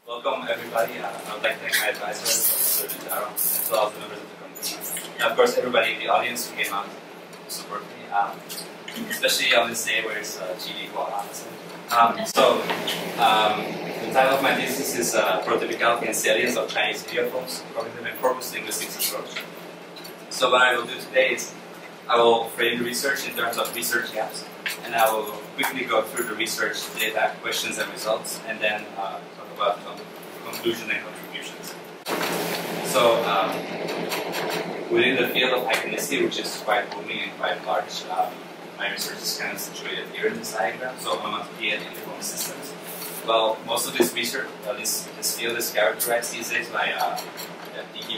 Welcome everybody. I would like to thank my advisor, Sir Jaro, as well as the members of the committee. And of course everybody in the audience who came out to support me, especially on this day where it's GD the title of my thesis is Prototypicality and Salience of Chinese Ideophones, Cognitive and Corpus linguistics approach. So what I will do today is I will frame the research in terms of research gaps, and I will quickly go through the research data, questions and results, and then talk about conclusion and contributions. So within the field of iconicity, which is quite booming and quite large, my research is kind of situated here in this diagram, so onomatopoeia and Ideophone systems. Well, most of this research, this field is characterized these days by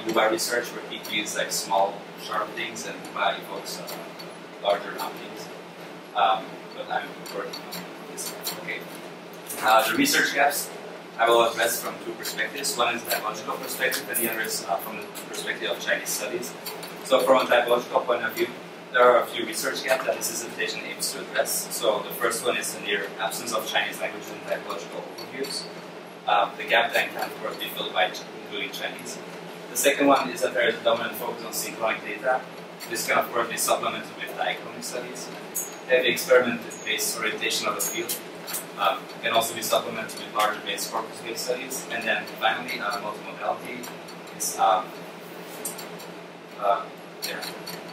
Buba research, where Piki is like small, sharp things, and Buba evokes larger round things. But I'm working on this. Okay. The research gaps I will address from two perspectives. One is the typological perspective, and the other is from the perspective of Chinese studies. So from a typological point of view, there are a few research gaps that this dissertation aims to address. So the first one is the near absence of Chinese language in typological overviews. The gap then can of course be filled by including Chinese. The second one is that there is a dominant focus on synchronic data. This can of course be supplemented with diachronic studies. Heavy experiment-based orientation of the field can also be supplemented with larger-based corpus-based studies. And then finally, multimodality is the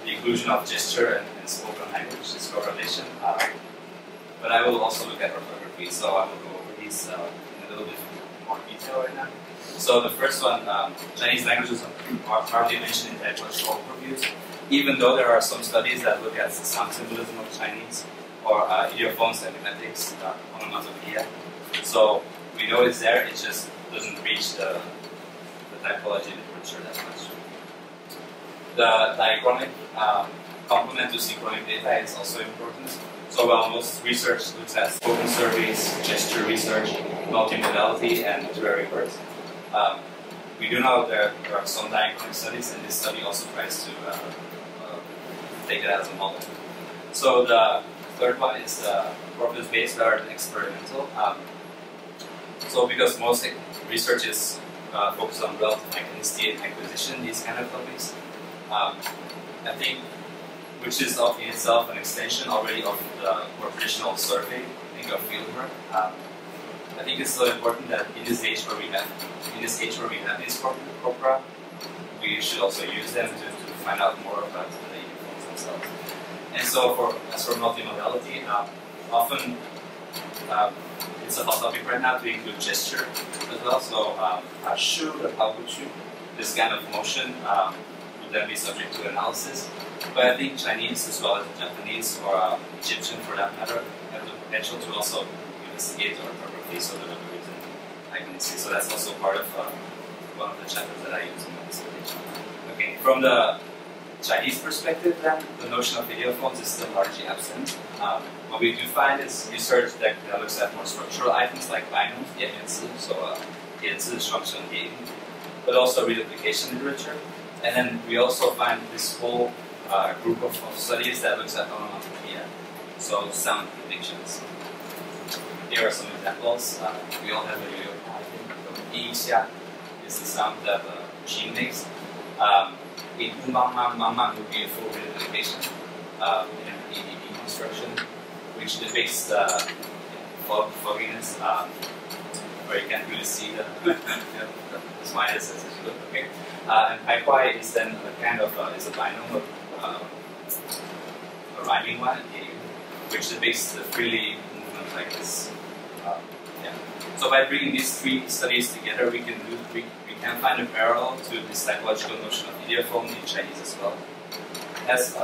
inclusion of gesture and spoken language, this correlation. But I will also look at orthography, so I will go over these in a little bit more detail right now. So the first one, Chinese languages are hardly mentioned in typological overviews, even though there are some studies that look at the sound symbolism of Chinese, or Ideophones and phonetics, onomatopoeia. So we know it's there, it just doesn't reach the typology literature that much. The diachronic complement to synchronic data is also important. So while most research looks at spoken surveys, gesture research, multimodality, and literary works, we do know there are some diachronic studies, and this study also tries to take it as a model. So the third one is corpus-based rather than experimental. So because most research is focused on relative iconicity and acquisition, these kind of topics, I think, which is in itself an extension already of the more traditional survey, think of fieldwork. I think it's so important that in this age where we have these corpora, we should also use them to find out more about the Ideophones themselves. And so as for multimodality, often it's a hot topic right now to include gesture as well. So shu or paoguchu, this kind of motion would then be subject to analysis. But I think Chinese as well as Japanese or Egyptian for that matter have the potential to also investigate orthography, so deliveries and iconicity. So that's also part of one of the chapters that I use in my dissertation. Okay, from the Chinese perspective then, the notion of Ideophones is still largely absent. What we do find is research that looks at more structural items like binomes, so structure and but also reduplication literature. And then we also find this whole group of studies that looks at onomatopoeia, so sound predictions. Here are some examples. We all have a yo-yo, I think. Yi-xia is the sound that the machine makes. Mang would be a full replication in an ADB construction, which depicts the fogginess, where you can't really see the minus as you look. Okay. And Paikwai is then a kind of is a binomial, a rhyming one, which depicts the freely movement like this. So by bringing these three studies together, we can find a parallel to this typological notion of idiophone in Chinese as well, as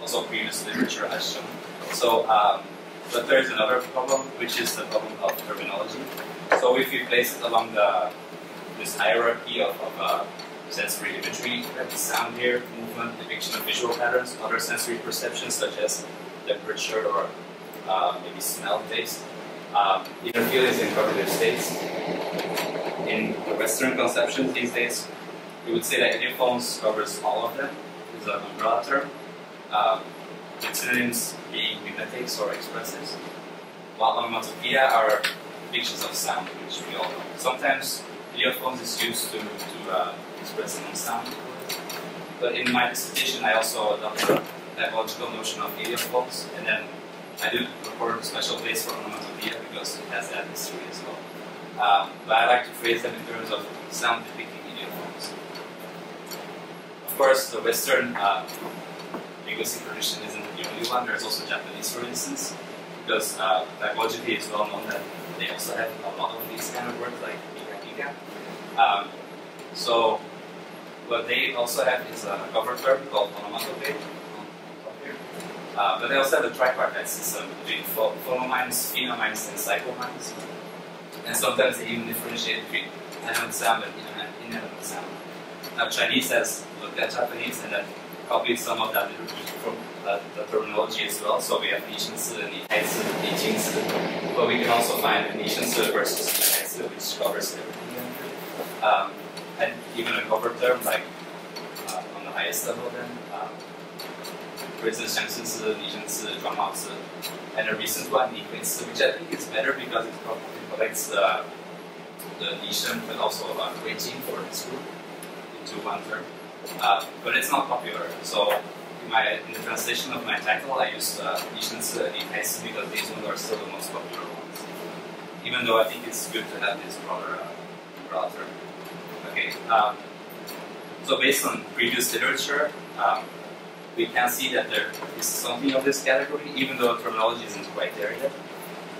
also previous literature has shown. So, but there is another problem, which is the problem of terminology. So if you place it along this hierarchy of sensory imagery, you have the sound here, movement, depiction of visual patterns, other sensory perceptions such as temperature or maybe smell, taste. Inner feelings and cognitive states. In the Western conceptions these days, we would say that Ideophones covers all of them. It's an umbrella term. With synonyms being mimetics or expressives, while onomatopoeia are depictions of sound, which we all know. Sometimes ideophones is used to express non-sound. But in my dissertation, I also adopted a typological notion of ideophones, and then I do record a special place for onomatopoeia because it has that history as well. But I like to phrase them in terms of sound depicting ideophones. Of course, the Western linguistic tradition isn't the only one. There's also Japanese, for instance, because typologically it's well known that they also have a lot of these kind of words like pika pika. So what they also have is a cover term called onomatopoeia on top here. But they also have a tripartite system between phonomines, phenomines, and psychomines. And sometimes they even differentiate between animate sound and inanimate sound. Now Chinese has looked at Japanese and then copied some of that literature from the terminology as well. So we have 拟声词, 拟态词, 拟经词, but we can also find 拟声词 versus 拟态词, which covers everything. And even a cover term like on the highest level then, for instance, 相似词, 拟声词, 转化词, and a recent one, 拟回词, which I think is better because it collects the 拟声but also 回经 for this group into one term. But it's not popular. So in the translation of my title, I used 拟声词 and 拟态词 because these ones are still the most popular ones. Even though I think it's good to have this broad term. Okay. So based on previous literature, we can see that there is something of this category, even though terminology isn't quite there yet.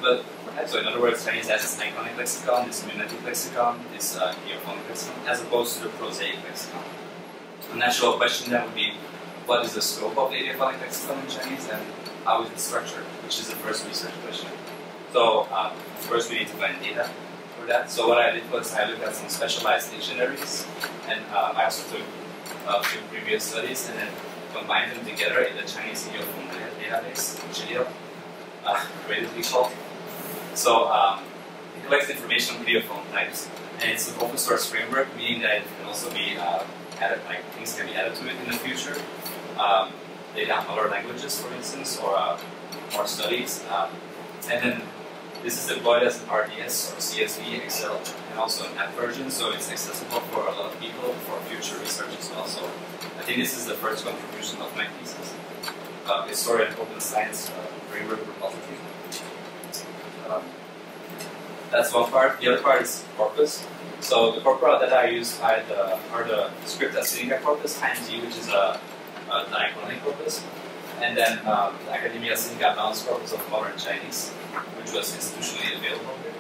But so in other words, Chinese has this iconic lexicon, this mimetic lexicon, this ideophonic lexicon, as opposed to the prosaic lexicon. A natural question then would be, what is the scope of the ideophonic lexicon in Chinese and how is it structured, which is the first research question. So first we need to find data for that. So what I did was I looked at some specialized dictionaries, and I also took a few previous studies and then combined them together in the Chinese idiophone database, Ideophones, creatively called. So it collects information on idiophone types, and it's an open source framework, meaning that it can also be added, like things can be added to it in the future. Data on other languages, for instance, or more studies. And then this is deployed as an RDS or CSV, Excel, and also an app version, so it's accessible for a lot of people for future research as well. So I think this is the first contribution of my thesis. Historian and Open Science Framework Repository. That's one part. The other part is corpus. So the corpora that I use are the script Sinica corpus, HANG, which is a diachronic corpus, and then the Academia Sinica balanced corpus of modern Chinese, which was institutionally available here.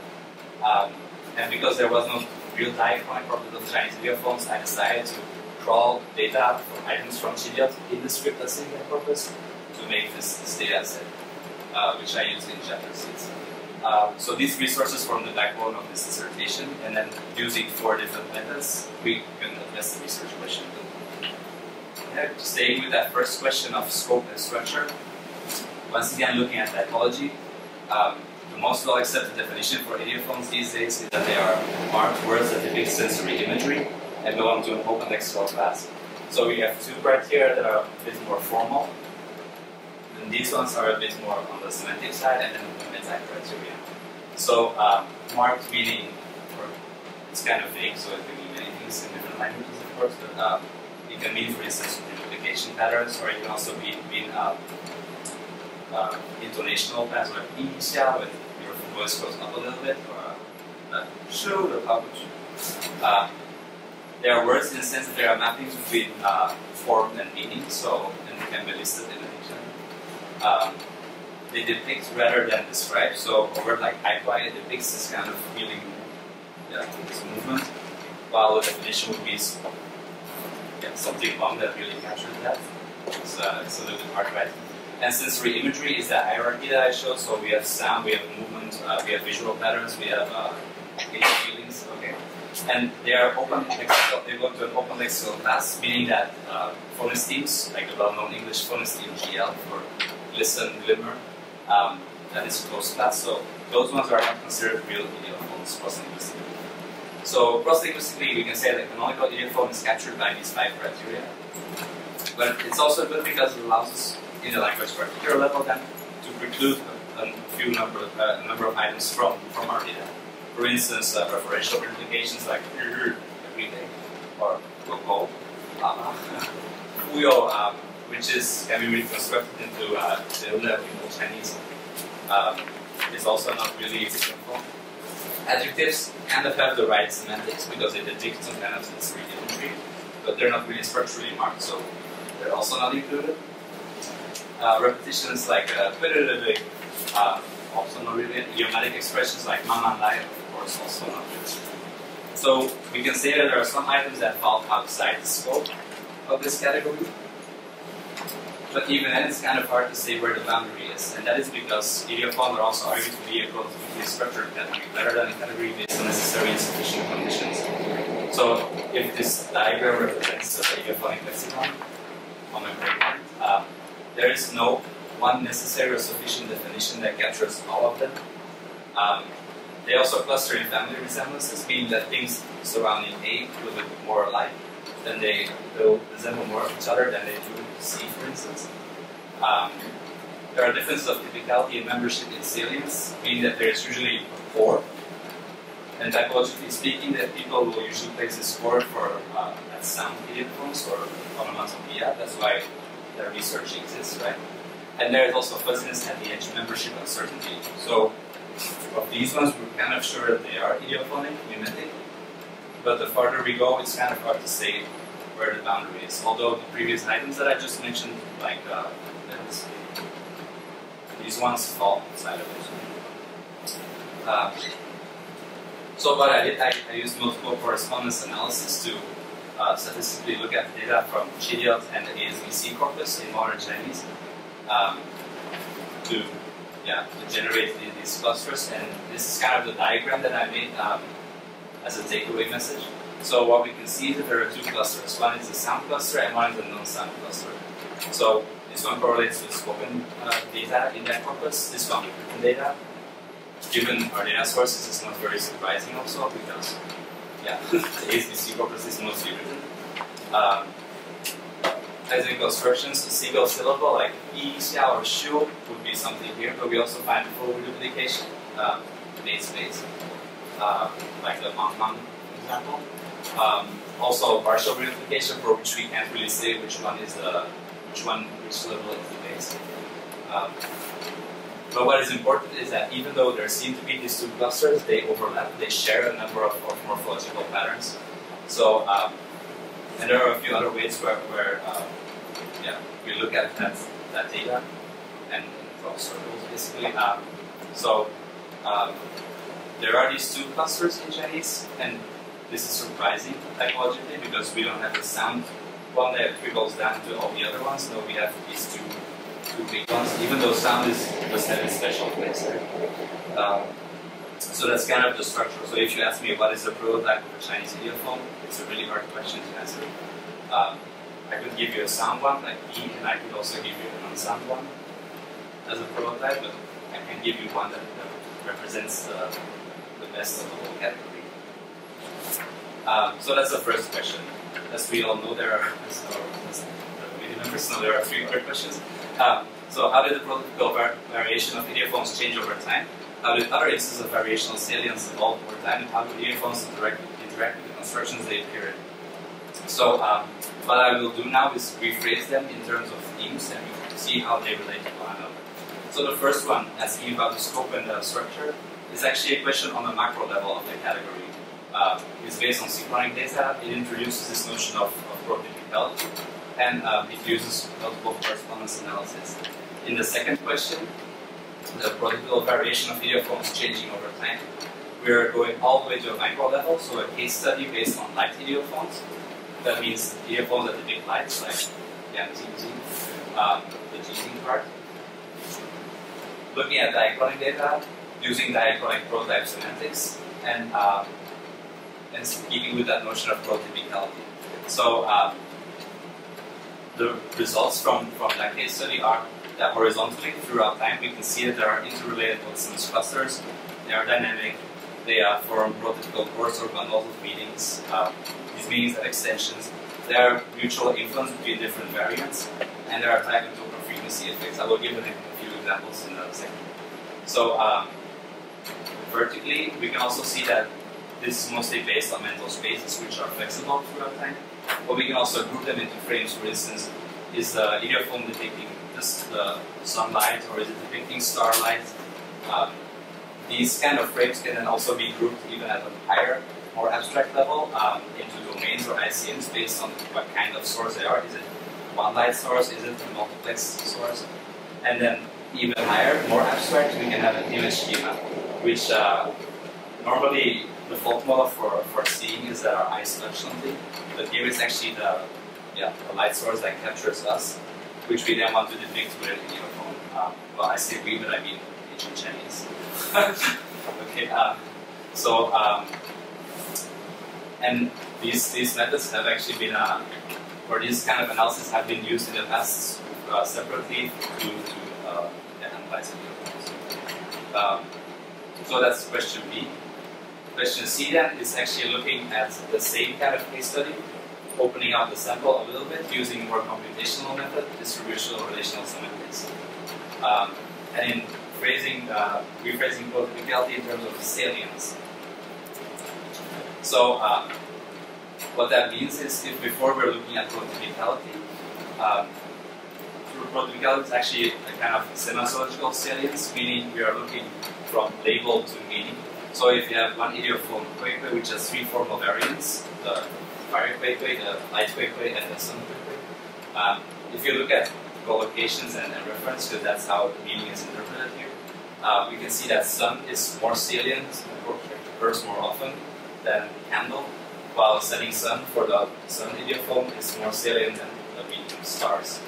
And because there was no real diachronic corpus of Chinese ideophones, I decided to crawl data from items from Chiliot in the script Sinica corpus to make this data set, which I used in chapter 6. So these resources form the backbone of this dissertation, and then using 4 different methods, we can address the research question. Staying with that first question of scope and structure, once again looking at typology, the most well-accepted definition for ideophones these days is that they are marked words that depict sensory imagery and belong to an open lexical class. So we have 2 criteria that are a bit more formal, and these ones are a bit more on the semantic side, and then the meta-criteria. So marked meaning, it's kind of vague, so it can mean many things in different languages, of course, but it can mean, for instance, multiplication patterns, or it can also mean intonational patterns, like 一下 when your voice goes up a little bit, or 收 or 跑过去. There are words in the sense that there are mappings between form and meaning, so and they can be listed in the dictionary. They depict rather than describe, so a word like haikwai, it depicts this kind of feeling, this movement, while the definition would be something wrong that really captures that. It's a little bit hard to write. And sensory imagery is that hierarchy that I showed, so we have sound, we have movement, we have visual patterns, we have feelings, okay? And they are open lexical, they belong to an open lexical class, meaning that phonemes, like the well-known English phoneme GL for listen, glimmer, that is a closed class, so those ones are not considered real ideophones cross-linguistically. So cross-linguistically, we can say that canonical idiophone is captured by these 5 criteria. But it's also good because it allows us, in the language particular level, then to preclude a number of items from our data. For instance, referential implications like every day, or local, Fuyo, which can be reconstructed into the Chinese, is also not really meaningful. Adjectives kind of have the right semantics because they depict some kind of sensory imagery, but they're not really structurally marked, so they're also not included. Repetitions like also not really. Idiomatic expressions like mama and lai, of course, also not really. So we can say that there are some items that fall outside the scope of this category. But even then, it's kind of hard to say where the boundary is, and that is because Ideophones are also argued to be a prototypically structured category, better than a category based on necessary and sufficient conditions. So, if this diagram represents the Idiophonic lexicon on a breakpoint, there is no one necessary or sufficient definition that captures all of them. They also cluster in family resemblances, meaning that things surrounding A look a bit more alike. Then they will resemble more of each other than they do C, for instance. There are differences of typicality and membership in salience, meaning that there is usually a core. And typologically speaking, that people will usually place a score for that sound Ideophones or onomatopoeia. That's why their research exists, right? And there is also fuzziness at the edge, membership uncertainty. So of these ones, we're kind of sure that they are idiophonic, mimetic. But the farther we go, it's kind of hard to say where the boundary is. Although the previous items that I just mentioned, like these ones fall outside of it. So what I did, I used multiple correspondence analysis to statistically look at data from Chiliot and the ASVC corpus in modern Chinese to generate these clusters. And this is kind of the diagram that I made as a takeaway message. So what we can see is that there are two clusters. One is the sound cluster and one is the non-sound cluster. So this one correlates with spoken data in that corpus, this one with written data. Given our data sources, it's not very surprising also because the ASVC corpus is mostly written. As in constructions, a single syllable like yi, xia, or shu would be something here, but we also find full reduplication, space. Like the mang example. Also partial reduplication for which we can't really say which syllable is the base. But what is important is that even though there seem to be these two clusters, they overlap, they share a number of morphological patterns. So, and there are a few other ways where we look at that data and draw circles basically. There are these two clusters in Chinese, and this is surprising typologically because we don't have the sound one that trickles down to all the other ones. No, we have these two big ones, even though sound does have a special place there. So that's kind of the structure. So if you ask me what is the prototype of a Chinese idiophone, it's a really hard question to answer. I could give you a sound one, like E, and I could also give you a non-sound one as a prototype, but I can give you one that represents the best of the whole category. So that's the first question. As we all know, there are three other questions. So how did the prototypical variation of idiophons change over time? How did other instances of variational salience evolve over time? And how do idiophons interact with the constructions they appear in? So what I will do now is rephrase them in terms of themes, and we can see how they relate to one another. So the first one, asking about the scope and the structure, is actually a question on the macro level of the category. It's based on synchronic data. It introduces this notion of prototypicality, and it uses multiple correspondence analysis. In the second question, the prototypical variation of idiophons changing over time, we are going all the way to a micro level, so a case study based on light idiophons. That means idiophons that depict lights, like the teasing part. Looking at diachronic data, using diachronic prototype semantics, and keeping with that notion of prototypicality. So the results from that case study are that horizontally throughout time we can see that there are interrelated Wilson's clusters. They are dynamic. They form prototypical cores or bundles of meanings. These meanings have extensions. There are mutual influence between different variants, and there are type and token frequency effects. I will give a few examples in a second. So vertically, we can also see that this is mostly based on mental spaces which are flexible throughout time. But we can also group them into frames. For instance, is the idiophone depicting just the sunlight, or is it depicting starlight? These kind of frames can then also be grouped even at a higher, more abstract level into domains or ICMs based on what kind of source they are. Is it one light source? Is it a multiplex source? And then even higher, more abstract, we can have an image schema, which normally the default model for seeing is that our eyes touch something, but here is actually the light source that captures us, which we then want to depict with an idiophone. Well, I say we, but I mean ancient Chinese. Okay, and these methods have actually been, or these kind of analysis have been used in the past separately to analyze idiophons. So that's question B. Question C then is actually looking at the same kind of case study, opening up the sample a little bit using more computational method, distributional relational semantics. And in rephrasing prototypicality in terms of salience. So what that means is, if before we're looking at prototypicality, prototypicality is actually a kind of semi-syllogical salience, meaning we are looking from label to meaning. So if you have one idiophone kwekwe, which has three formal variants, the fire kwekwe, the light kwekwe, and the sun kwekwe. If you look at collocations and reference, because that's how the meaning is interpreted here, we can see that sun is more salient, occurs more often than candle, while setting sun for the sun idiophone is more salient than the medium stars.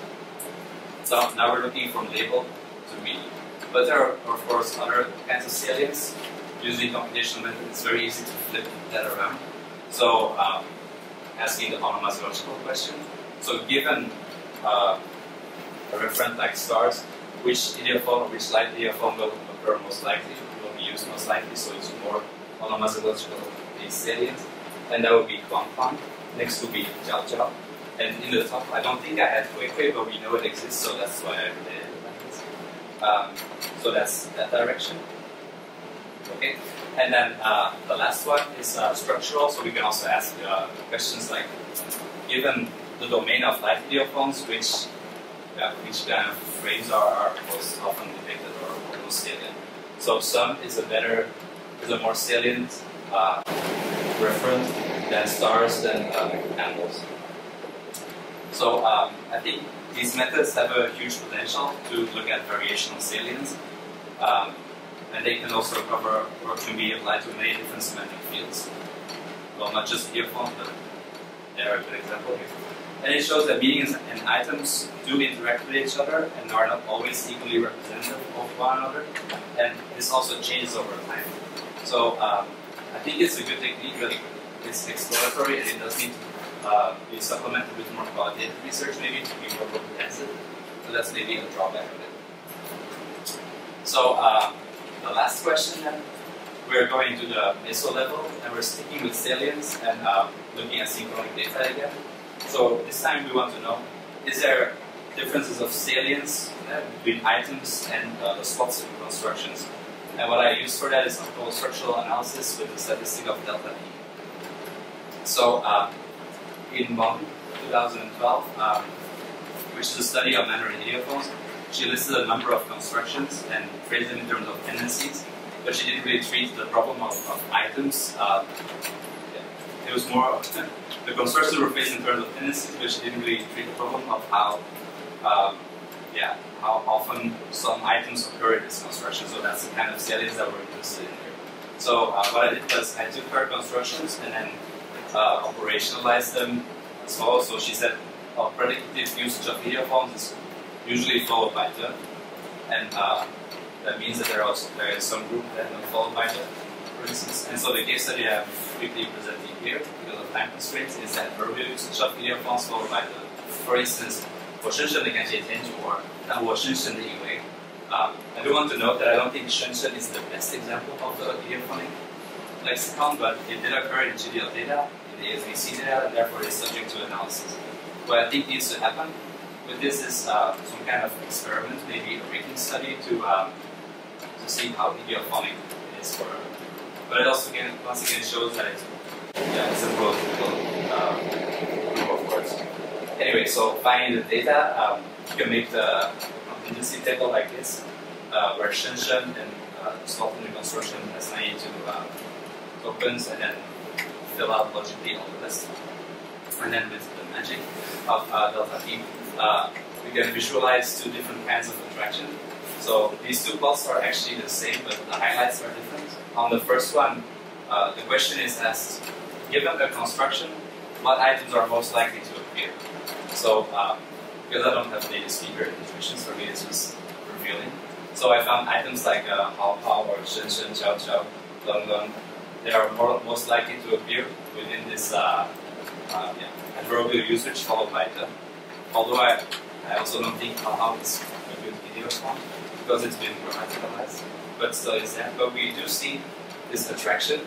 So now we're looking from label to meaning. But there are, of course, other kinds of salience. Using computational method, it's very easy to flip that around. So asking the onomasiological question. So given a referent like stars, which idiophone, which light idiophone will occur most likely, will be used most likely, so it's more onomasiological salient. And that would be Kwang Kwang. Next would be Jiao Jiao. And in the top, I don't think I had Hui Hui, but we know it exists, so that's why I related it like this. So that's that direction. Okay, and then the last one is structural, so we can also ask questions like, given the domain of light idiophones, which kind of frames are most often depicted or most salient. So sun is a more salient reference than stars, than candles. So I think these methods have a huge potential to look at variational salience. And they can also cover, or can be applied to many different semantic fields. Well, not just idiophone, but they're a good example here. And it shows that meanings and items do interact with each other and are not always equally representative of one another. And this also changes over time. So I think it's a good technique, but it's exploratory and it does need to be supplemented with more qualitative research maybe to be more comprehensive. So that's maybe a drawback of it. So the last question then, we're going to the meso level and we're sticking with salience and looking at synchronic data again. So this time we want to know, is there differences of salience between items and the spots in constructions? And what I use for that is called structural analysis with the statistic of delta P. So in Mong 2012, which is a study of Mandarin idiophones, she listed a number of constructions and phrased them in terms of tendencies, but she didn't really treat the problem of items. It was more of the constructions were phrased in terms of tendencies, but she didn't really treat the problem of how often some items occur in this construction. So that's the kind of salience that we're interested in here. So what I did was I took her constructions and then operationalized them as well. So she said predicative usage of idiophones is usually followed by the, and that means that there is some group that are followed by the, for instance. And so the case study I'm quickly presenting here, because of time constraints, is that verbal usage of idiophones followed by the. For instance, 我深深地感谢天主 or 但我深深地以为 I do want to note that I don't think 深深 is the best example of the idiophonic lexicon, but it did occur in GDL data, in the ASVC data, and therefore is subject to analysis. What I think needs to happen with this is some kind of experiment, maybe a rating study to to see how idiophonic it is for. But it also once again shows that it's a prototypical group of words. Anyway, so finding the data, you can make the contingency table like this, where Shenzhen and solve the construction assign to tokens and then fill out logically all the list. And then with the magic of delta T, we can visualize two different kinds of interaction. So these two plots are actually the same, but the highlights are different. On the first one, the question is asked, given a construction, what items are most likely to appear? So, because I don't have native speaker intuitions, for me it's just revealing. So I found items like Hao Hao or Shen Shen, Qiao Qiao, Leng Leng. They are most likely to appear within this adverbial usage followed by the. Although I also don't think Hao Hao is a good idiophone because it's been grammaticalized, but still is there. But we do see this attraction.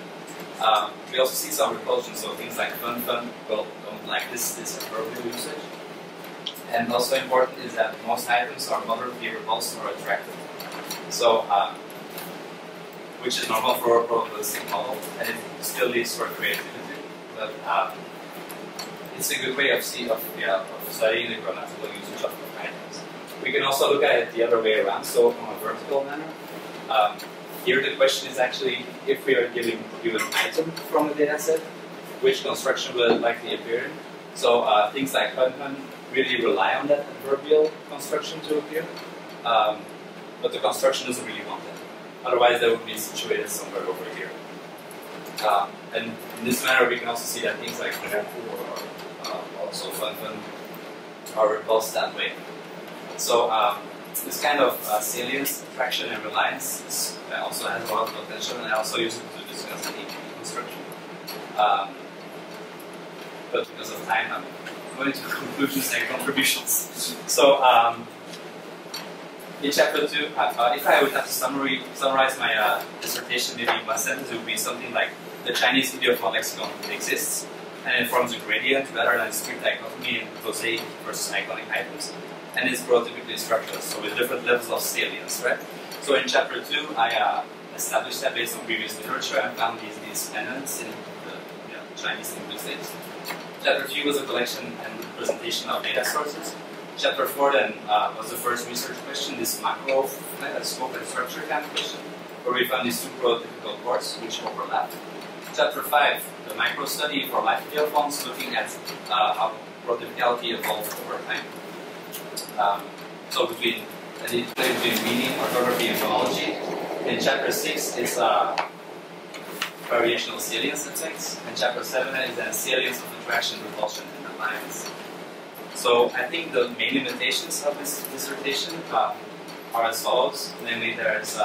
We also see some repulsion, so things like fun, well, don't like this adverbial usage. And also important is that most items are moderately repulsive or attractive. So, which is normal for a probabilistic model, and it still leads for creativity. But it's a good way of studying the grammatical usage of items. We can also look at it the other way around, so from a vertical manner. Here the question is actually, if we are given an item from a data set, which construction will it likely appear in? So things like hun really rely on that adverbial construction to appear, but the construction doesn't really want that. Otherwise, they would be situated somewhere over here. And in this manner, we can also see that things like or also fun are repulsed that way. So this kind of salience, attraction, and reliance also has a lot of potential, and I also use it to discuss the AP construction. But because of time, I'm going to conclusions and contributions. So in chapter 2, if I would have to summarize my dissertation, maybe one sentence, it would be something like the Chinese idiophone lexicon exists, and it forms a gradient rather than a strict dichotomy in prosaic versus iconic items, and it's prototypically structured, so with different levels of salience, right? So in chapter 2, I established that based on previous literature and found these tenets in the Chinese linguistics. Chapter 3 was a collection and presentation of data sources. Chapter 4 then was the first research question, this macro scope and structure kind of question, where we found these two prototypical chords which overlap. Chapter 5, the micro study for live ideophones, looking at how prototypicality evolved over time. So between meaning, orthography, and phonology. In chapter 6 is variational salience effects, and chapter 7 is then salience of attraction, repulsion, and alliance. So I think the main limitations of this dissertation are as follows. Namely, there's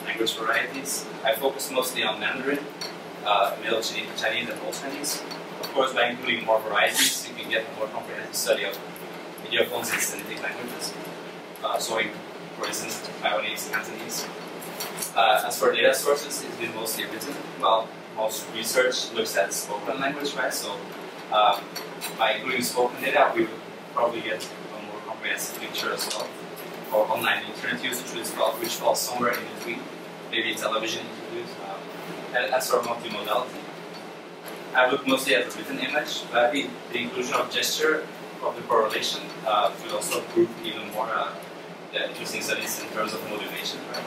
language varieties. I focus mostly on Mandarin, Middle Chinese, and Old Chinese. Of course, by including more varieties, you can get a more comprehensive study of Ideophones in Sinitic languages. For instance, Taiwanese, Cantonese. As for data sources, it's been mostly written. Well, most research looks at spoken language, right? So by including spoken data, we would probably get a more comprehensive picture as well. Or online internet usage, which falls somewhere in between. Maybe television interviews. And as for multimodality, I look mostly at the written image, but the inclusion of gesture of the correlation will also prove even more interesting studies in terms of motivation, right?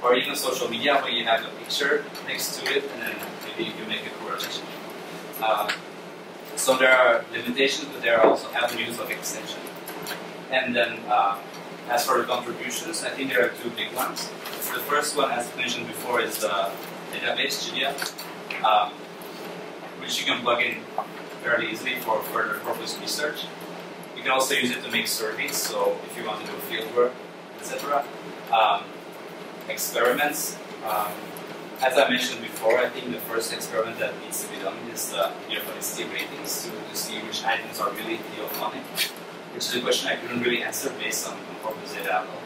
Or even social media, where you have a picture next to it, and then maybe you can make a correlation. So there are limitations, but there are also avenues of extension. And then, as for the contributions, I think there are two big ones. The first one, as mentioned before, is the database GDF, which you can plug in fairly easily for further corpus research. You can also use it to make surveys, so if you want to do field work, etc. Experiments. As I mentioned before, I think the first experiment that needs to be done is the ideophonicity ratings to see which items are really ideophonic, which is a question I couldn't really answer based on corpus data alone.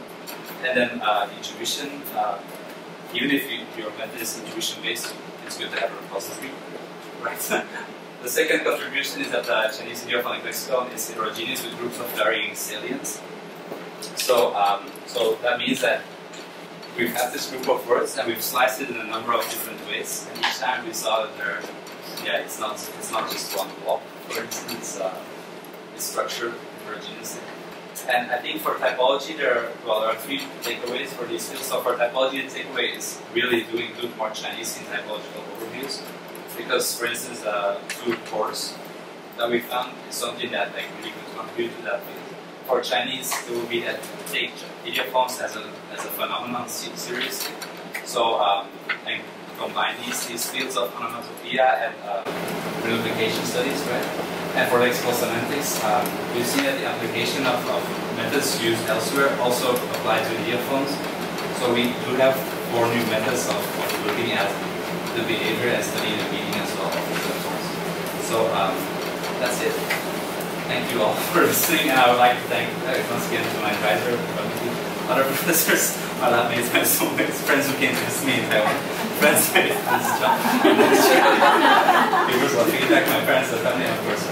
And then the intuition, even if your method is intuition-based, it's good to have a repository, right? The second contribution is that the Chinese idiophonic lexicon is heterogeneous with groups of varying salience. So, so that means that we've had this group of words and we've sliced it in a number of different ways. And each time we saw that it's not just one block. For instance, it's structured heterogeneously. And I think for typology, there are three takeaways for these fields. So for typology, the takeaway is really doing more Chinese in typological overviews. Because, for instance, food course that we found is something that really could contribute to that field. For Chinese, it will be that take Ideophones as a phenomenon seriously. So and combine these fields of onomatopoeia and reunification studies, right? And for lexical semantics, we've seen that the application of methods used elsewhere also apply to Ideophones. So we do have 4 new methods of looking at the behavior and studying the meaning as well of Ideophones. So that's it. Thank you all for listening, and I would like to thank once again to my advisor, other professors, my lab mates, my soulmates, friends who came to visit me in Taiwan, friends who made this job. Givers of feedback, my parents, the family, and of course,